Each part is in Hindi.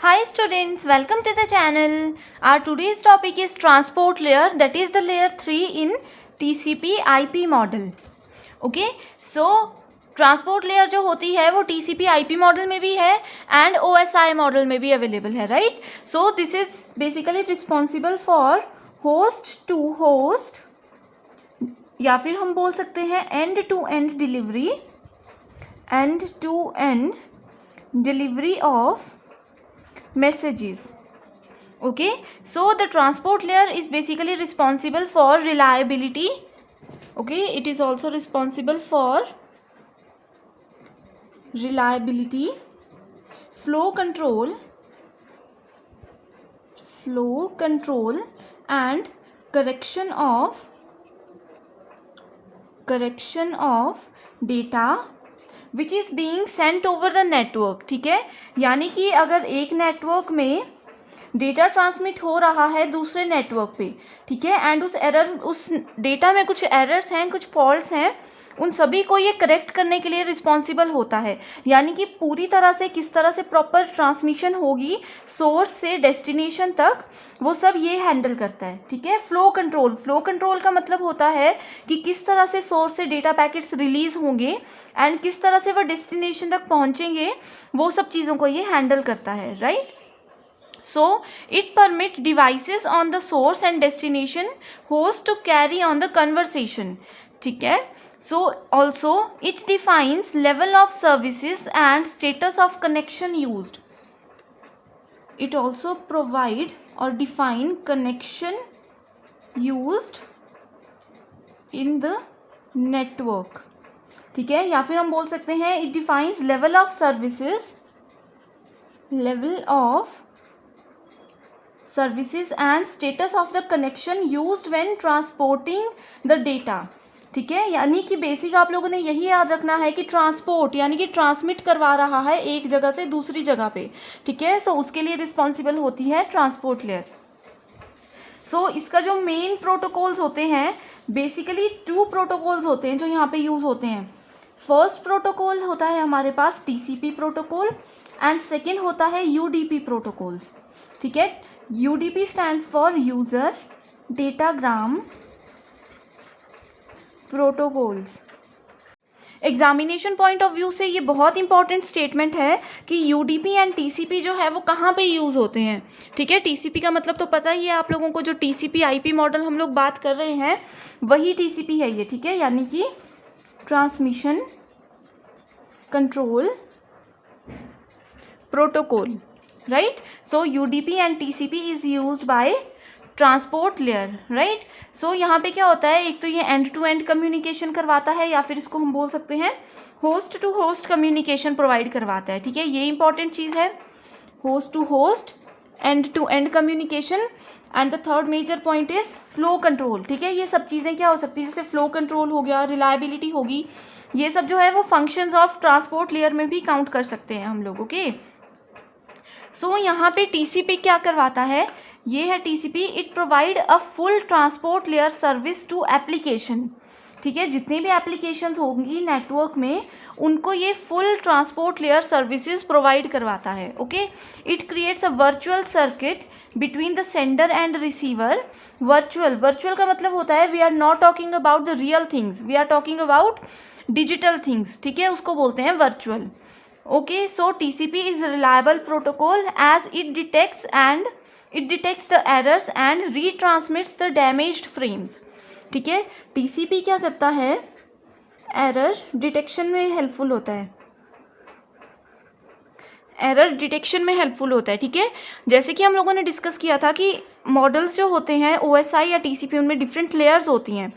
Hi students, welcome to the channel. Our today's topic is transport layer, that is the layer 3 in TCP IP model. Okay, so transport layer जो होती है वो TCP IP मॉडल में भी है एंड OSI मॉडल में भी अवेलेबल है, right. So this is basically responsible for host to host, या फिर हम बोल सकते हैं end to end delivery of messages. Okay, so the transport layer is basically responsible for reliability. Okay, it is also responsible for reliability, flow control and correction of data which is being Saint over the network. ठीक है, यानी कि अगर एक नेटवर्क में डेटा ट्रांसमिट हो रहा है दूसरे नेटवर्क पे, ठीक है, एंड उस डेटा में कुछ एरर्स हैं, कुछ फॉल्ट्स हैं, उन सभी को ये करेक्ट करने के लिए रिस्पॉन्सिबल होता है. यानी कि पूरी तरह से किस तरह से प्रॉपर ट्रांसमिशन होगी सोर्स से डेस्टिनेशन तक, वो सब ये हैंडल करता है. ठीक है, फ्लो कंट्रोल का मतलब होता है कि किस तरह से सोर्स से डेटा पैकेट्स रिलीज होंगे एंड किस तरह से वह डेस्टिनेशन तक पहुंचेंगे, वो सब चीज़ों को ये हैंडल करता है, right. So it permit devices on the source and destination host to carry on the conversation. ठीक है, so also it defines level of services and status of connection used. It also provide or define connection used in the network. ठीक है, या फिर हम बोल सकते हैं it defines level of services and status of the connection used when transporting the data. ठीक है, यानी कि बेसिक आप लोगों ने यही याद रखना है कि ट्रांसपोर्ट यानी कि ट्रांसमिट करवा रहा है एक जगह से दूसरी जगह पे. ठीक है, सो उसके लिए रिस्पॉन्सिबल होती है ट्रांसपोर्ट लेयर. सो इसका जो मेन प्रोटोकॉल्स होते हैं, बेसिकली 2 प्रोटोकॉल्स होते हैं जो यहाँ पे यूज़ होते हैं. फर्स्ट प्रोटोकॉल होता है हमारे पास TCP प्रोटोकॉल एंड सेकेंड होता है UDP प्रोटोकॉल्स. ठीक है, UDP stands for user datagram protocols. Examination point of view से ये बहुत इंपॉर्टेंट स्टेटमेंट है कि UDP एंड TCP जो है वो कहाँ पे यूज़ होते हैं. ठीक है, TCP का मतलब तो पता ही है आप लोगों को, जो TCP IP मॉडल हम लोग बात कर रहे हैं वही TCP है ये. ठीक है, यानी कि transmission control protocol, right. So UDP and TCP is used by transport layer, right. So यहाँ पे क्या होता है, एक तो ये एंड टू एंड कम्युनिकेशन करवाता है, या फिर इसको हम बोल सकते हैं host to host communication provide करवाता है. ठीक है, ये इंपॉर्टेंट चीज़ है, host to host end to end communication. And the third major point is flow control. ठीक है, ये सब चीज़ें क्या हो सकती है, जैसे फ्लो कंट्रोल हो गया, रिलायबिलिटी होगी, ये सब जो है वो फंक्शंस ऑफ ट्रांसपोर्ट लेयर में भी काउंट कर सकते हैं हम लोग. ओके, सो यहाँ पे TCP क्या करवाता है, ये है TCP, it provide a full transport layer service to application. ठीक है, जितनी भी एप्लीकेशंस होंगी नेटवर्क में उनको ये full transport layer services provide करवाता है. Okay, it creates a virtual circuit between the sender and receiver. Virtual का मतलब होता है we are not talking about the real things, we are talking about digital things. ठीक है, उसको बोलते हैं virtual. Okay, so TCP is a reliable protocol as it detects the errors and retransmits the damaged frames. ठीक है, TCP क्या करता है, एरर डिटेक्शन में हेल्पफुल होता है. ठीक है, जैसे कि हम लोगों ने डिस्कस किया था कि मॉडल्स जो होते हैं OSI या TCP, उनमें डिफरेंट लेयर्स होती हैं,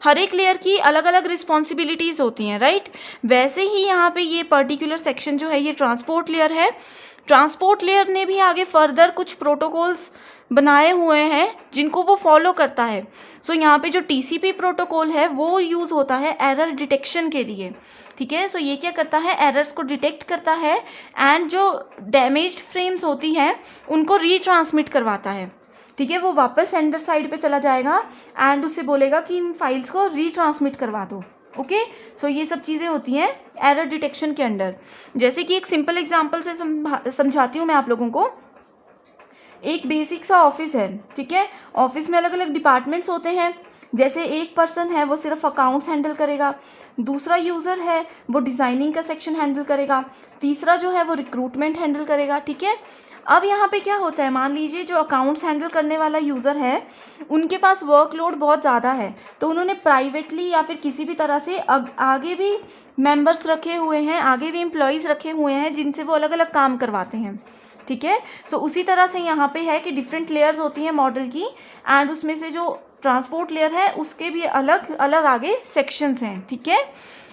हर एक लेयर की अलग अलग रिस्पॉन्सिबिलिटीज़ होती हैं, राइट. वैसे ही यहाँ पे ये पर्टिकुलर सेक्शन जो है ये ट्रांसपोर्ट लेयर है. ट्रांसपोर्ट लेयर ने भी आगे फर्दर कुछ प्रोटोकॉल्स बनाए हुए हैं जिनको वो फॉलो करता है. सो यहाँ पे जो TCP प्रोटोकॉल है वो यूज़ होता है एरर डिटेक्शन के लिए. ठीक है, सो ये क्या करता है, एरर्स को डिटेक्ट करता है एंड जो डैमेज्ड फ्रेम्स होती हैं उनको रीट्रांसमिट करवाता है. ठीक है, वो वापस सेंडर साइड पे चला जाएगा एंड उससे बोलेगा कि इन फाइल्स को रीट्रांसमिट करवा दो. ओके। सो ये सब चीज़ें होती हैं एरर डिटेक्शन के अंडर। जैसे कि एक सिंपल एग्जांपल से समझाती हूँ मैं आप लोगों को। एक बेसिक सा ऑफिस है, ठीक है। ऑफिस में अलग अलग डिपार्टमेंट्स होते हैं। जैसे एक पर्सन है वो सिर्फ अकाउंट्स हैंडल करेगा, दूसरा यूज़र है वो डिज़ाइनिंग का सेक्शन हैंडल करेगा, तीसरा जो है वो रिक्रूटमेंट हैंडल करेगा, ठीक है। अब यहाँ पे क्या होता है, मान लीजिए जो अकाउंट्स हैंडल करने वाला यूज़र है उनके पास वर्कलोड बहुत ज़्यादा है, तो उन्होंने प्राइवेटली या फिर किसी भी तरह से आगे भी मेंबर्स रखे हुए हैं, आगे भी एम्प्लॉयज़ रखे हुए हैं जिनसे वो अलग अलग काम करवाते हैं, ठीक है। सो उसी तरह से यहाँ पे है कि डिफरेंट लेयर्स होती हैं मॉडल की, एंड उसमें से जो ट्रांसपोर्ट लेयर है उसके भी अलग अलग आगे सेक्शंस हैं, ठीक है।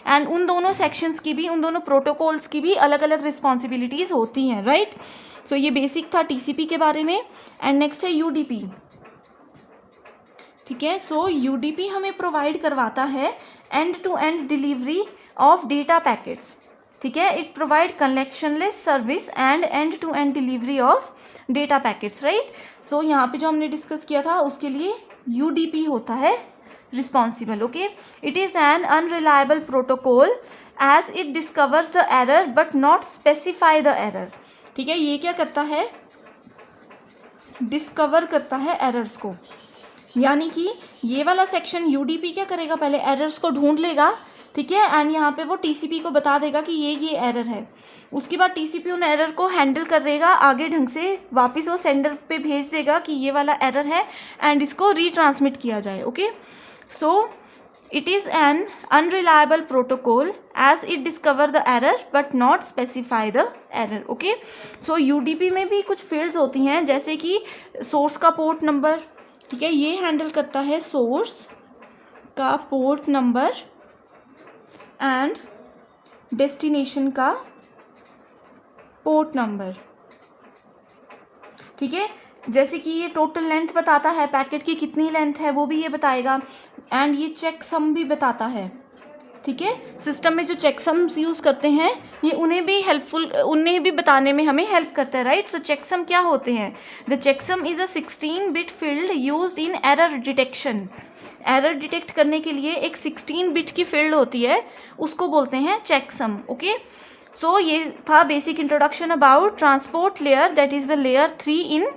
एंड उन दोनों सेक्शंस की भी, उन दोनों प्रोटोकॉल्स की भी अलग अलग रिस्पॉन्सिबिलिटीज़ होती हैं, राइट। सो ये बेसिक था टीसीपी के बारे में। एंड नेक्स्ट है यूडीपी, ठीक है। सो यूडीपी हमें प्रोवाइड करवाता है end to end delivery of data packets, ठीक है। It provide connectionless service end to end delivery of data packets, right. So यहाँ पे जो हमने डिस्कस किया था उसके लिए यूडीपी होता है responsible, okay. It is an unreliable protocol as it discovers the error but not specify the error, ठीक है। ये क्या करता है, डिस्कवर करता है एरर्स को, यानी कि ये वाला सेक्शन यूडीपी क्या करेगा, पहले एरर्स को ढूंढ लेगा, ठीक है। एंड यहाँ पे वो टीसीपी को बता देगा कि ये एरर है। उसके बाद टीसीपी उन एरर को हैंडल कर देगा, आगे ढंग से वापस वो सेंडर पे भेज देगा कि ये वाला एरर है एंड इसको रीट्रांसमिट किया जाए, okay. So it is an unreliable protocol as it discover the error but not specify the error, okay. So UDP में भी कुछ फील्ड्स होती हैं, जैसे कि सोर्स का पोर्ट नंबर, ठीक है, ये हैंडल करता है सोर्स का पोर्ट नंबर एंड डेस्टिनेशन का पोर्ट नंबर, ठीक है। जैसे कि ये टोटल लेंथ बताता है, पैकेट की कितनी लेंथ है वो भी ये बताएगा, एंड ये चेक सम भी बताता है, ठीक है। सिस्टम में जो चेक सम्स यूज़ करते हैं ये उन्हें भी बताने में हमें हेल्प करता है, राइट। सो चेक सम क्या होते हैं, the checksum is a 16 bit field used in error detection. Error detect करने के लिए एक 16 बिट की फील्ड होती है, उसको बोलते हैं चेक सम, ओके। सो ये था basic introduction about transport layer, that is the layer 3 in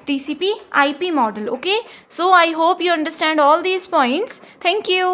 TCP IP model, okay. So I hope you understand all these points. Thank you.